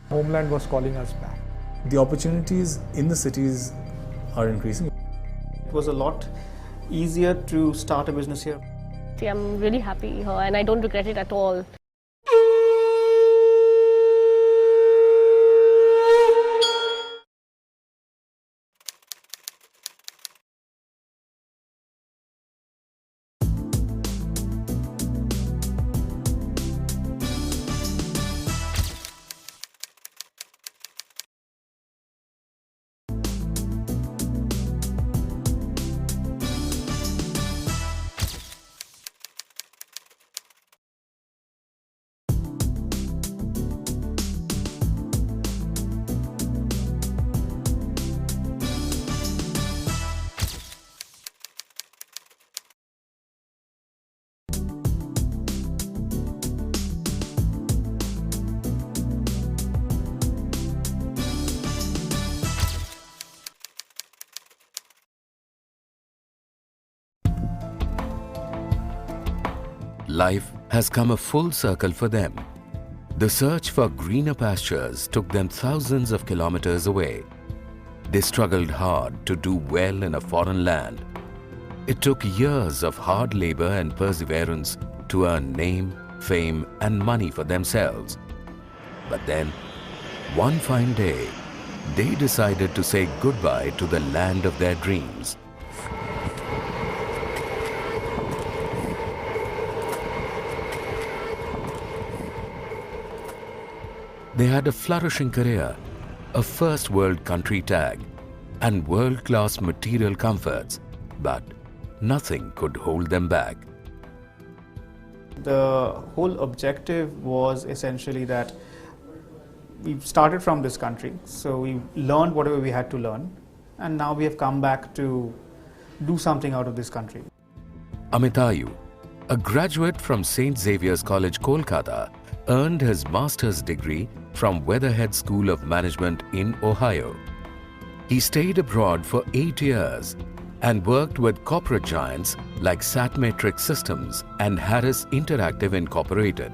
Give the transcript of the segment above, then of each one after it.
Homeland was calling us back. The opportunities in the cities are increasing. It was a lot easier to start a business here. I'm really happy here and I don't regret it at all. Life has come a full circle for them. The search for greener pastures took them thousands of kilometers away. They struggled hard to do well in a foreign land. It took years of hard labor and perseverance to earn name, fame, and money for themselves. But then, one fine day, they decided to say goodbye to the land of their dreams. They had a flourishing career, a first world country tag, and world-class material comforts, but nothing could hold them back. The whole objective was essentially that we started from this country, so we learned whatever we had to learn, and now we have come back to do something out of this country. Amitayu, a graduate from St. Xavier's College, Kolkata, earned his master's degree from Weatherhead School of Management in Ohio. He stayed abroad for 8 years and worked with corporate giants like Satmetric Systems and Harris Interactive Incorporated.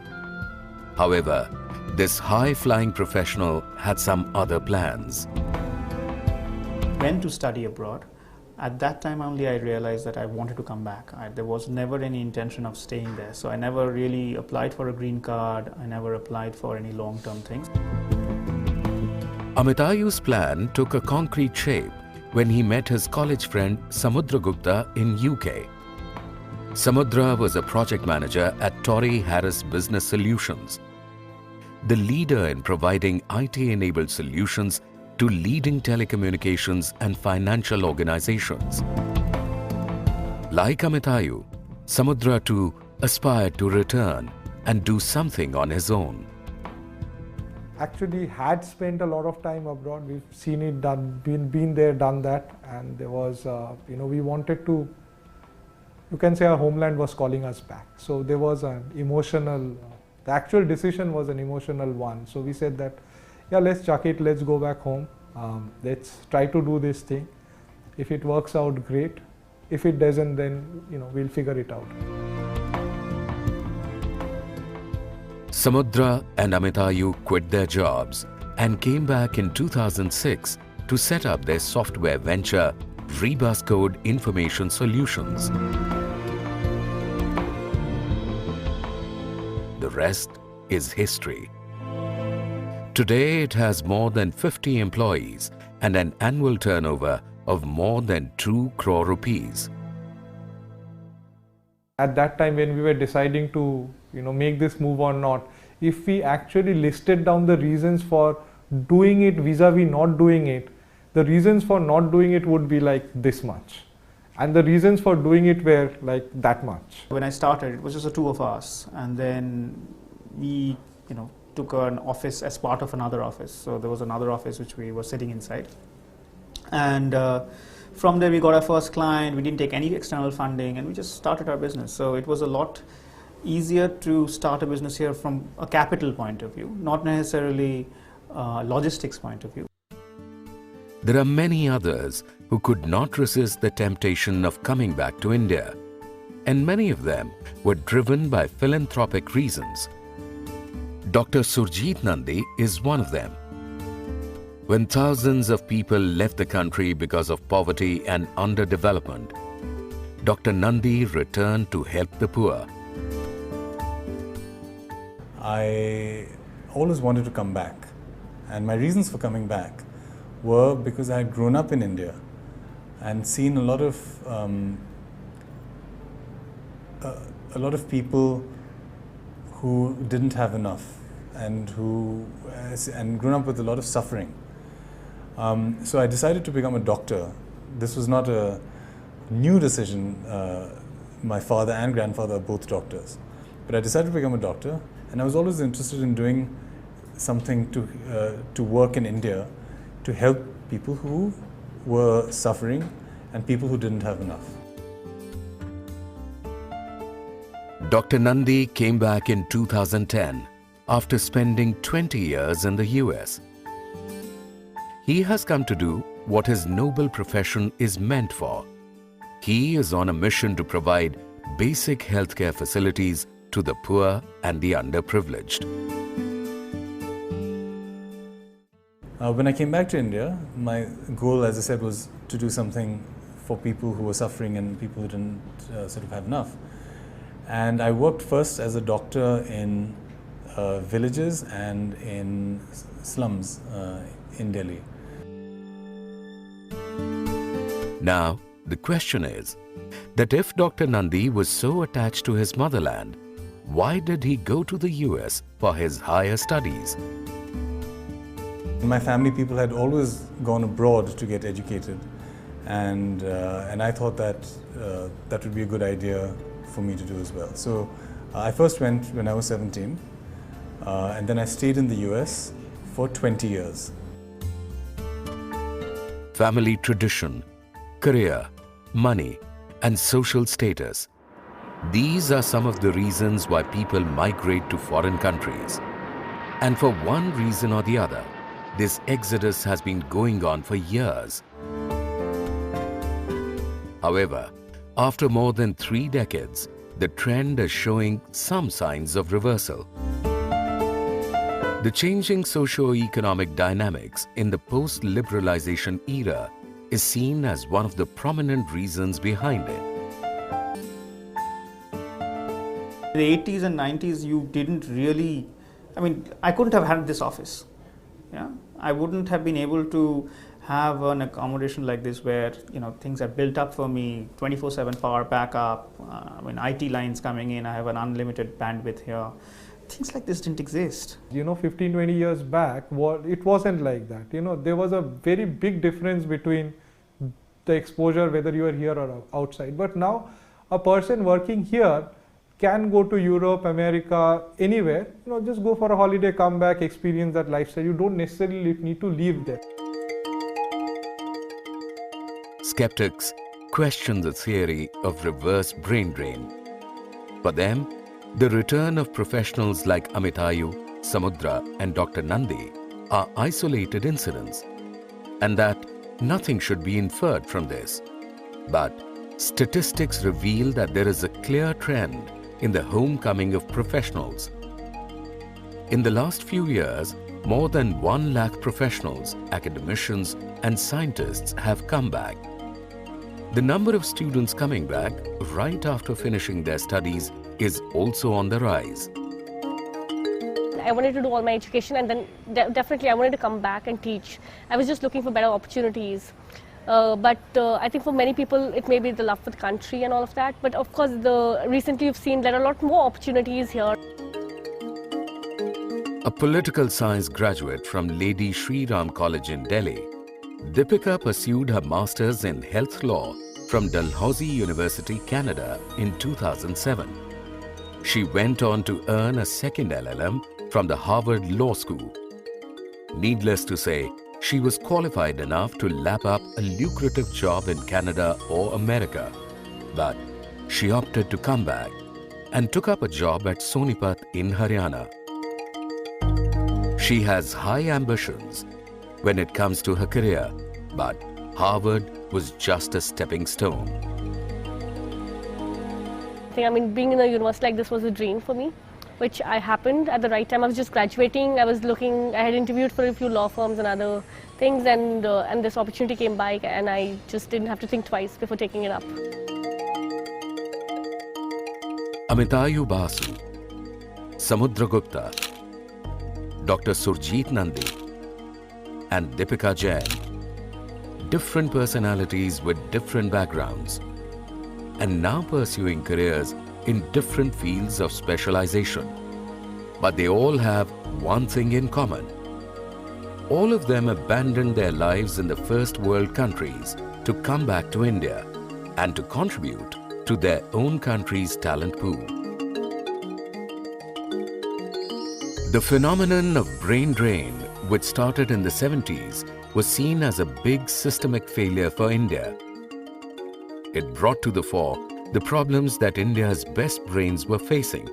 However, this high-flying professional had some other plans. Went to study abroad. At that time only I realized that I wanted to come back. There was never any intention of staying there. So I never really applied for a green card. I never applied for any long-term things. Amitayu's plan took a concrete shape when he met his college friend Samudra Gupta in UK. Samudra was a project manager at Torrey Harris Business Solutions, the leader in providing IT-enabled solutions to leading telecommunications and financial organizations. Like Amitayu, Samudra too aspired to return and do something on his own. Actually had spent a lot of time abroad. We've seen it done, been there, done that, and there was, we wanted to, you can say our homeland was calling us back. So there was an emotional, the actual decision was an emotional one. So we said that, yeah, let's chuck it, let's go back home. Let's try to do this thing. If it works out, great. If it doesn't, then we'll figure it out. Samudra and Amitayu quit their jobs and came back in 2006 to set up their software venture, Rebus Code Information Solutions. The rest is history. Today it has more than 50 employees and an annual turnover of more than 2 crore rupees. At that time when we were deciding to make this move or not, if we actually listed down the reasons for doing it vis-a-vis not doing it, the reasons for not doing it would be like this much. And the reasons for doing it were like that much. When I started, it was just the two of us, and then we took an office as part of another office. So there was another office which we were sitting inside. And from there we got our first client. We didn't take any external funding and we just started our business. So it was a lot easier to start a business here from a capital point of view, not necessarily logistics point of view. There are many others who could not resist the temptation of coming back to India, and many of them were driven by philanthropic reasons. Dr. Surjit Nandi is one of them. When thousands of people left the country because of poverty and underdevelopment, Dr. Nandi returned to help the poor. I always wanted to come back, and my reasons for coming back were because I had grown up in India and seen a lot of people who didn't have enough and grown up with a lot of suffering. So I decided to become a doctor. This was not a new decision. My father and grandfather are both doctors, but I decided to become a doctor, and I was always interested in doing something to work in India to help people who were suffering and people who didn't have enough. Dr. Nandi came back in 2010 after spending 20 years in the US. He has come to do what his noble profession is meant for. He is on a mission to provide basic healthcare facilities to the poor and the underprivileged. When I came back to India, my goal, as I said, was to do something for people who were suffering and people who didn't sort of have enough. And I worked first as a doctor in villages and in slums in Delhi. Now, the question is that if Dr. Nandi was so attached to his motherland, why did he go to the US for his higher studies? My family people had always gone abroad to get educated, and I thought that that would be a good idea for me to do as well. So I first went when I was 17, and then I stayed in the US for 20 years. Family tradition, career, money, and social status. These are some of the reasons why people migrate to foreign countries. And for one reason or the other, this exodus has been going on for years. However, after more than 3 decades, the trend is showing some signs of reversal. The changing socio-economic dynamics in the post-liberalization era is seen as one of the prominent reasons behind it. In the 80s and 90s, you didn't really, I couldn't have had this office. Yeah, I wouldn't have been able to have an accommodation like this where, things are built up for me, 24/7 power backup, IT lines coming in, I have an unlimited bandwidth here. Things like this didn't exist. 15, 20 years back, it wasn't like that. There was a very big difference between the exposure, whether you are here or outside. But now, a person working here can go to Europe, America, anywhere, just go for a holiday, come back, experience that lifestyle. You don't necessarily need to leave there. Skeptics question the theory of reverse brain drain. For them, the return of professionals like Amitayu, Samudra, and Dr. Nandi are isolated incidents, and that nothing should be inferred from this. But statistics reveal that there is a clear trend in the homecoming of professionals. In the last few years, more than 1 lakh professionals, academicians, and scientists have come back. The number of students coming back right after finishing their studies is also on the rise. I wanted to do all my education, and then definitely I wanted to come back and teach. I was just looking for better opportunities. But I think for many people it may be the love for the country and all of that. But of course, recently you've seen there are a lot more opportunities here. A political science graduate from Lady Shri Ram College in Delhi, Deepika pursued her master's in health law from Dalhousie University, Canada in 2007. She went on to earn a second LLM from the Harvard Law School. Needless to say, she was qualified enough to lap up a lucrative job in Canada or America. But she opted to come back and took up a job at Sonipat in Haryana. She has high ambitions when it comes to her career, but Harvard was just a stepping stone. Being in a university like this was a dream for me. which I happened at the right time. I was just graduating. I had interviewed for a few law firms and other things, and this opportunity came by, and I just didn't have to think twice before taking it up. Amitayu Basu, Samudra Gupta, Dr. Surjit Nandi, and Deepika Jain. Different personalities with different backgrounds, and now pursuing careers in different fields of specialization. But they all have one thing in common. All of them abandoned their lives in the first world countries to come back to India and to contribute to their own country's talent pool. The phenomenon of brain drain, which started in the 70s, was seen as a big systemic failure for India. It brought to the fore the problems that India's best brains were facing.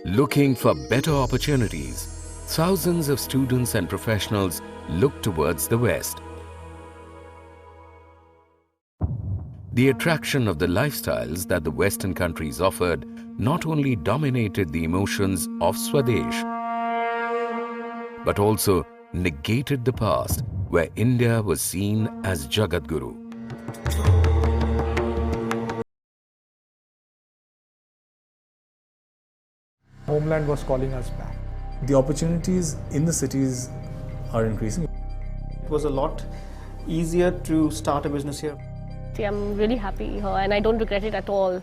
Looking for better opportunities, thousands of students and professionals looked towards the West. The attraction of the lifestyles that the Western countries offered not only dominated the emotions of Swadesh, but also negated the past where India was seen as Jagat Guru. Homeland was calling us back. The opportunities in the cities are increasing. It was a lot easier to start a business here. I'm really happy here, and I don't regret it at all.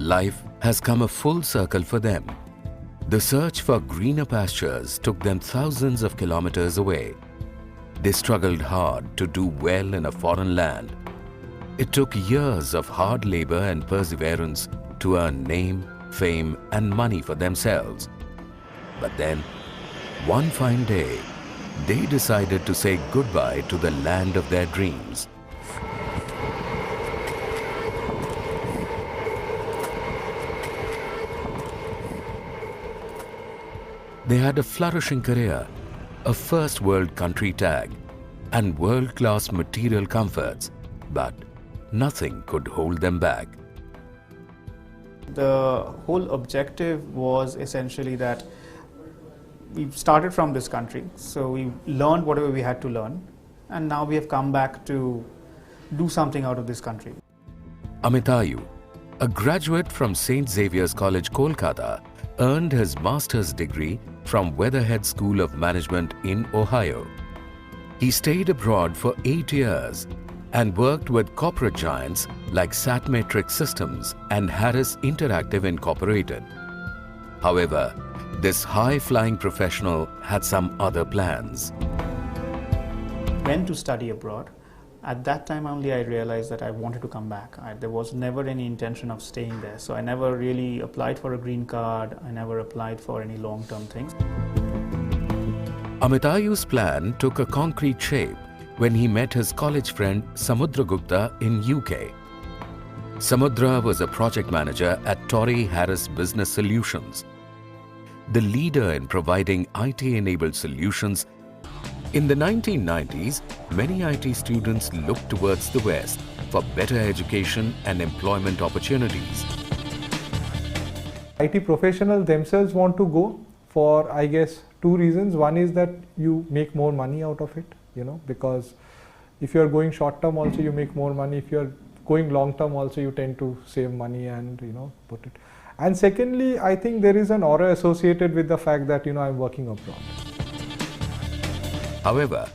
Life has come a full circle for them. The search for greener pastures took them thousands of kilometers away. They struggled hard to do well in a foreign land. It took years of hard labor and perseverance to earn name, fame, and money for themselves. But then, one fine day, they decided to say goodbye to the land of their dreams. They had a flourishing career, a first world country tag, and world-class material comforts, but nothing could hold them back. The whole objective was essentially that we started from this country, so we learned whatever we had to learn, and now we have come back to do something out of this country. Amitayu, a graduate from St. Xavier's College, Kolkata, earned his master's degree from Weatherhead School of Management in Ohio. He stayed abroad for 8 years and worked with corporate giants like Satmetric Systems and Harris Interactive Incorporated. However, this high-flying professional had some other plans. Went to study abroad. At that time only I realized that I wanted to come back. There was never any intention of staying there. So I never really applied for a green card. I never applied for any long-term things. Amitayu's plan took a concrete shape when he met his college friend Samudra Gupta in UK. Samudra was a project manager at Torrey Harris Business Solutions, the leader in providing IT-enabled solutions. In the 1990s, many IT students looked towards the West for better education and employment opportunities. IT professionals themselves want to go for, I guess, 2 reasons. One is that you make more money out of it, because if you are going short term also you make more money. If you are going long term also you tend to save money and put it. And secondly, I think there is an aura associated with the fact that, I'm working abroad. However,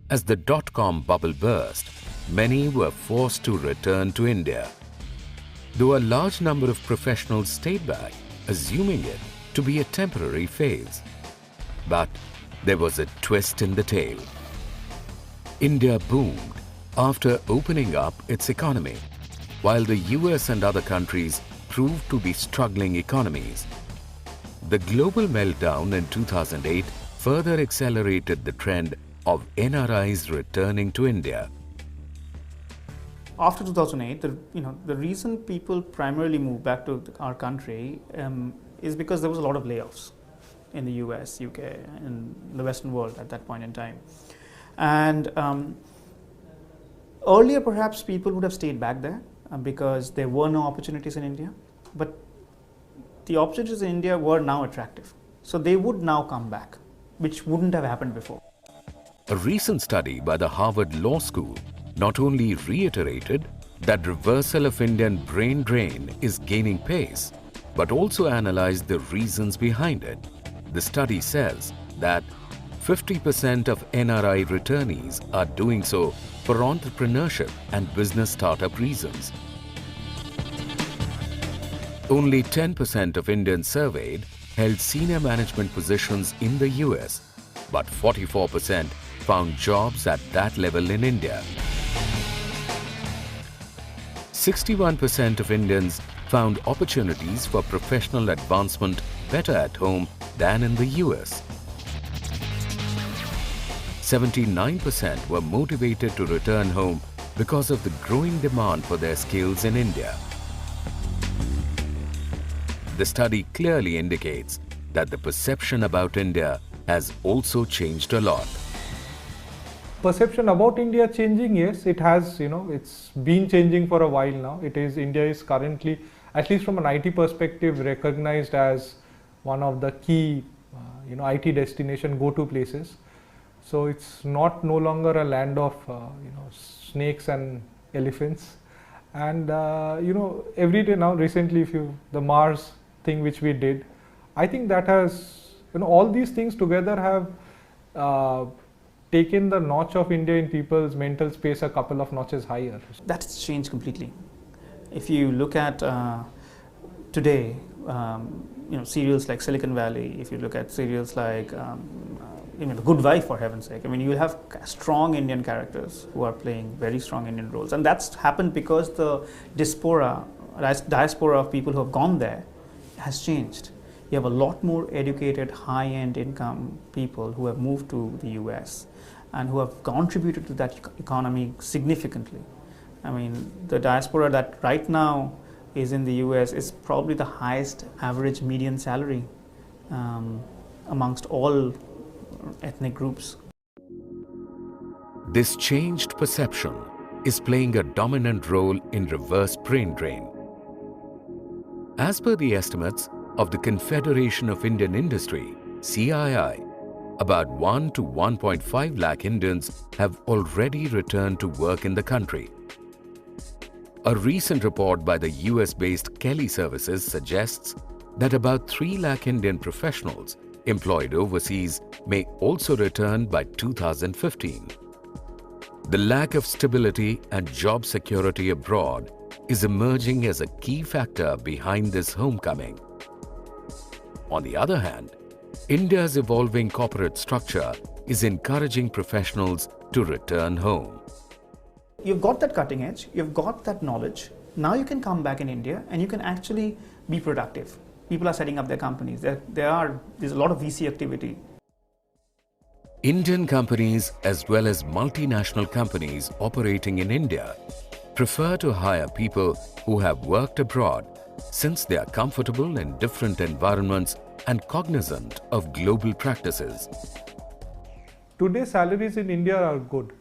as the dot-com bubble burst, many were forced to return to India. Though a large number of professionals stayed back, assuming it to be a temporary phase. But there was a twist in the tale. India boomed after opening up its economy, while the US and other countries proved to be struggling economies. The global meltdown in 2008 further accelerated the trend of NRIs returning to India. After 2008, the reason people primarily moved back to our country is because there was a lot of layoffs in the US, UK, and the Western world at that point in time. And earlier, perhaps people would have stayed back there because there were no opportunities in India. But the opportunities in India were now attractive. So they would now come back, which wouldn't have happened before. A recent study by the Harvard Law School not only reiterated that reversal of Indian brain drain is gaining pace, but also analyzed the reasons behind it. The study says that 50% of NRI returnees are doing so for entrepreneurship and business startup reasons. Only 10% of Indians surveyed held senior management positions in the US, but 44% found jobs at that level in India. 61% of Indians found opportunities for professional advancement better at home than in the US. 79% were motivated to return home because of the growing demand for their skills in India. The study clearly indicates that the perception about India has also changed a lot. Perception about India changing, yes, it has, it's been changing for a while now. India is currently, at least from an IT perspective, recognized as one of the key, IT destination go-to places. So it's no longer a land of, snakes and elephants. And, every day now, recently, the Mars thing which we did, I think that has, all these things together have taken the notch of India in people's mental space a couple of notches higher. That's changed completely. If you look at today, serials like Silicon Valley, if you look at serials like The Good Wife, for heaven's sake, you have strong Indian characters who are playing very strong Indian roles. And that's happened because the diaspora of people who have gone there has changed. You have a lot more educated, high-end income people who have moved to the US and who have contributed to that economy significantly. The diaspora that right now is in the US is probably the highest average median salary amongst all ethnic groups. This changed perception is playing a dominant role in reverse brain drain. As per the estimates of the Confederation of Indian Industry, CII, about 1 to 1.5 lakh Indians have already returned to work in the country. A recent report by the US-based Kelly Services suggests that about 3 lakh Indian professionals employed overseas may also return by 2015. The lack of stability and job security abroad is emerging as a key factor behind this homecoming. On the other hand, India's evolving corporate structure is encouraging professionals to return home. You've got that cutting edge, you've got that knowledge. Now you can come back in India and you can actually be productive. People are setting up their companies. There's a lot of VC activity. Indian companies as well as multinational companies operating in India prefer to hire people who have worked abroad since they are comfortable in different environments and cognizant of global practices. Today salaries in India are good,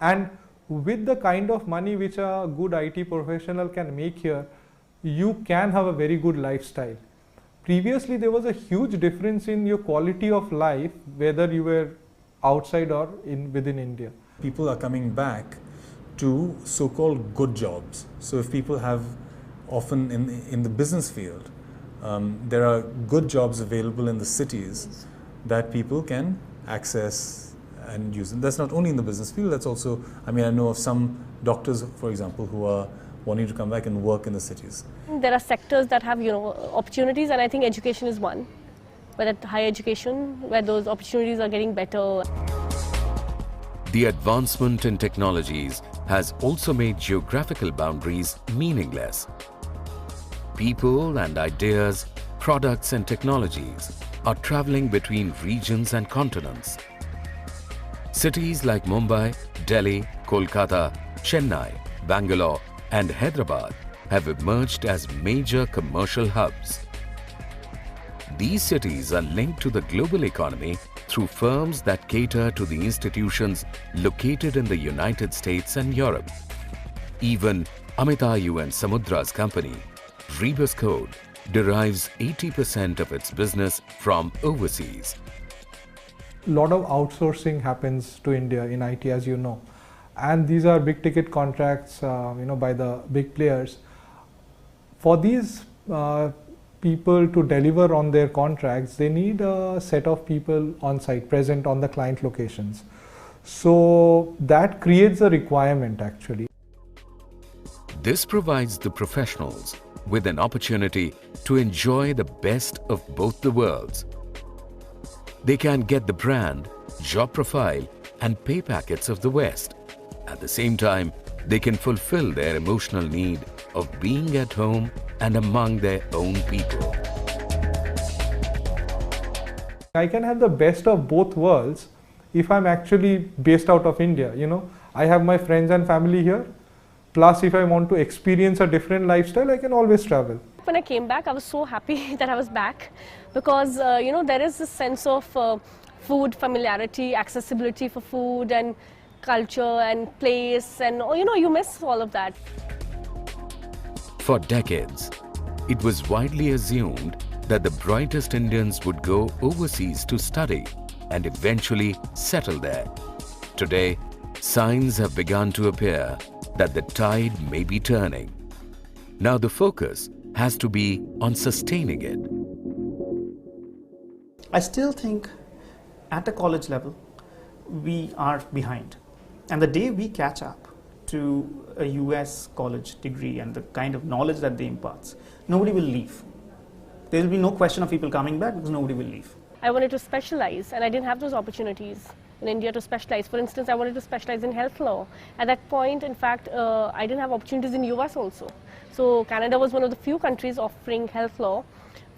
and with the kind of money which a good IT professional can make here, you can have a very good lifestyle. Previously there was a huge difference in your quality of life whether you were outside or within India. People are coming back to so-called good jobs. So if people have often in the business field, there are good jobs available in the cities that people can access and use. And that's not only in the business field, that's also, I mean, I know of some doctors, for example, who are wanting to come back and work in the cities. There are sectors that have, opportunities, and I think education is one. Where that higher education, where those opportunities are getting better. The advancement in technologies has also made geographical boundaries meaningless. People and ideas, products and technologies are traveling between regions and continents. Cities like Mumbai, Delhi, Kolkata, Chennai, Bangalore and Hyderabad have emerged as major commercial hubs. These cities are linked to the global economy through firms that cater to the institutions located in the United States and Europe. Even Amitayu and Samudra's company, Rebus Code, derives 80% of its business from overseas. A lot of outsourcing happens to India in IT, as you know, and these are big ticket contracts, by the big players. For these people to deliver on their contracts, they need a set of people on site, present on the client locations. So that creates a requirement actually. This provides the professionals with an opportunity to enjoy the best of both the worlds. They can get the brand, job profile and pay packets of the West. At the same time, they can fulfill their emotional need of being at home and among their own people. I can have the best of both worlds if I'm actually based out of India. I have my friends and family here. Plus, if I want to experience a different lifestyle, I can always travel. When I came back, I was so happy that I was back because, there is this sense of food familiarity, accessibility for food and culture and place and, you miss all of that. For decades, it was widely assumed that the brightest Indians would go overseas to study and eventually settle there. Today, signs have begun to appear that the tide may be turning. Now the focus has to be on sustaining it. I still think at a college level, we are behind. And the day we catch up to a US college degree and the kind of knowledge that they impart, nobody will leave. There will be no question of people coming back because nobody will leave. I wanted to specialize and I didn't have those opportunities in India to specialize. For instance, I wanted to specialize in health law. At that point, in fact, I didn't have opportunities in US also. So Canada was one of the few countries offering health law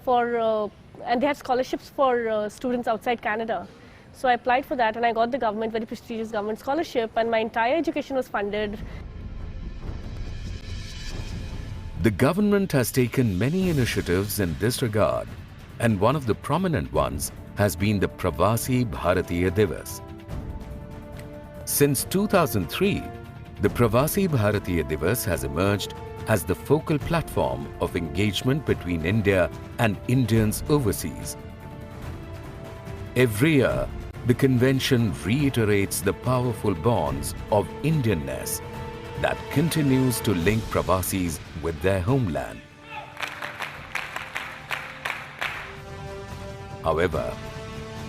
and they had scholarships for students outside Canada. So I applied for that and I got the very prestigious government scholarship, and my entire education was funded. The government has taken many initiatives in this regard, and one of the prominent ones has been the Pravasi Bharatiya Divas. Since 2003, the Pravasi Bharatiya Divas has emerged as the focal platform of engagement between India and Indians overseas. Every year, the convention reiterates the powerful bonds of Indianness that continues to link Pravasis with their homeland. However,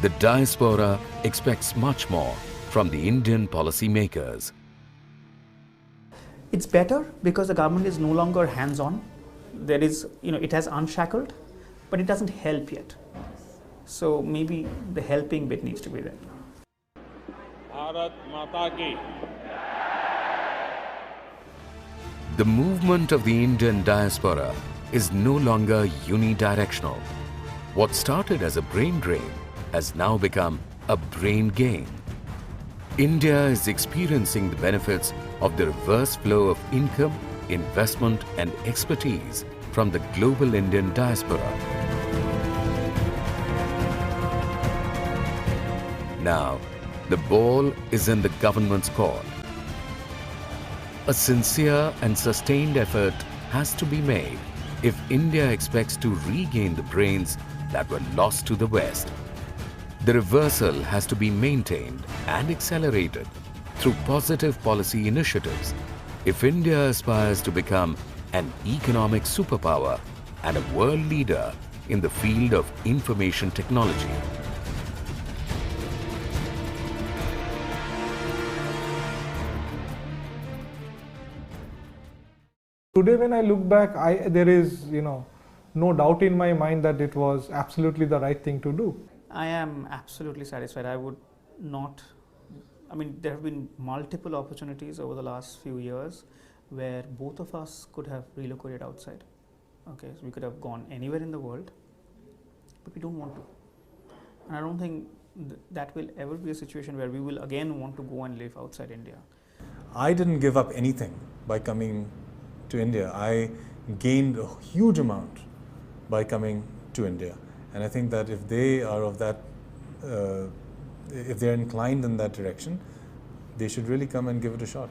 the diaspora expects much more from the Indian policymakers. It's better because the government is no longer hands-on. There is, it has unshackled, but it doesn't help yet. So maybe the helping bit needs to be there. Bharat Mata Ki. The movement of the Indian diaspora is no longer unidirectional. What started as a brain drain has now become a brain gain. India is experiencing the benefits of the reverse flow of income, investment and expertise from the global Indian diaspora. Now, the ball is in the government's court. A sincere and sustained effort has to be made if India expects to regain the brains that were lost to the West. The reversal has to be maintained and accelerated through positive policy initiatives if India aspires to become an economic superpower and a world leader in the field of information technology. Today when I look back, there is, no doubt in my mind that it was absolutely the right thing to do. I am absolutely satisfied. I would not, there have been multiple opportunities over the last few years where both of us could have relocated outside. Okay, so we could have gone anywhere in the world, but we don't want to. And I don't think that will ever be a situation where we will again want to go and live outside India. I didn't give up anything by coming to India. I gained a huge amount by coming to India. And I think that if they are of that, if they're inclined in that direction, they should really come and give it a shot.